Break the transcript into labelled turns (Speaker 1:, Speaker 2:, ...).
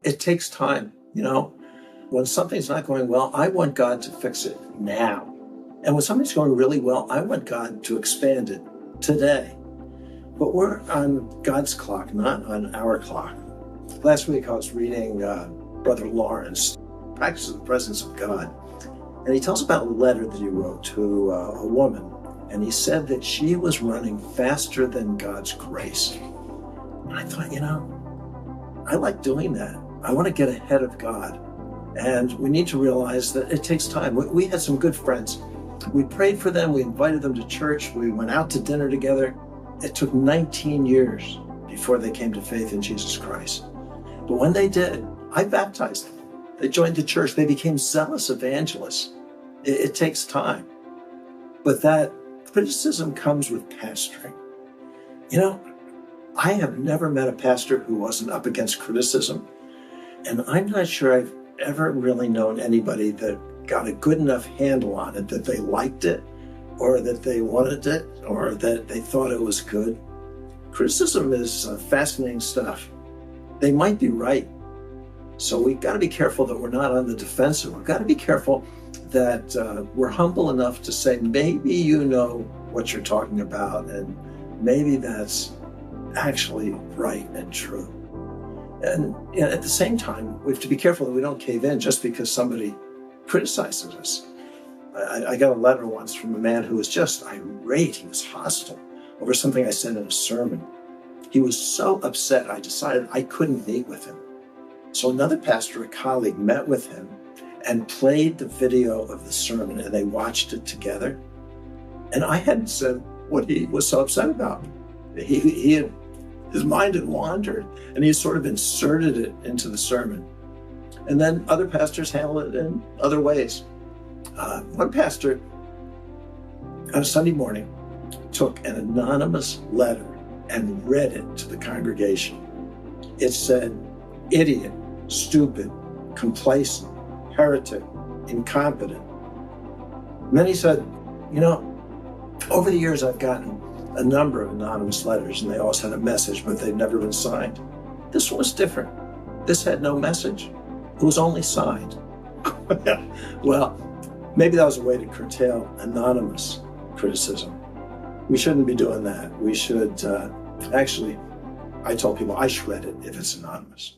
Speaker 1: it takes time, When something's not going well, I want God to fix it now. And when something's going really well, I want God to expand it today. But we're on God's clock, not on our clock. Last week I was reading Brother Lawrence, Practice of the Presence of God. And he tells about a letter that he wrote to a woman. And he said that she was running faster than God's grace. And I thought, I like doing that. I want to get ahead of God. And we need to realize that it takes time. We had some good friends. We prayed for them. We invited them to church. We went out to dinner together. It took 19 years before they came to faith in Jesus Christ. But when they did, I baptized them. They joined the church. They became zealous evangelists. It takes time. But that criticism comes with pastoring. I have never met a pastor who wasn't up against criticism. And I'm not sure I've ever really known anybody that got a good enough handle on it, that they liked it, or that they wanted it, or that they thought it was good. Criticism is fascinating stuff. They might be right. So we've got to be careful that we're not on the defensive. We've got to be careful that we're humble enough to say, maybe you know what you're talking about, and maybe that's actually right and true. And at the same time, we have to be careful that we don't cave in just because somebody criticizes us. I got a letter once from a man who was just irate. He was hostile over something I said in a sermon. He was so upset, I decided I couldn't meet with him. So another pastor, a colleague, met with him and played the video of the sermon, and they watched it together. And I hadn't said what he was so upset about. His mind had wandered, and he sort of inserted it into the sermon. And then other pastors handle it in other ways. One pastor, on a Sunday morning, took an anonymous letter and read it to the congregation. It said, idiot, stupid, complacent, heretic, incompetent. And then he said, over the years I've gotten a number of anonymous letters, and they always had a message, but they've never been signed. This one was different. This had no message. It was only signed. Well, maybe that was a way to curtail anonymous criticism. We shouldn't be doing that. We should, I told people I shred it if it's anonymous.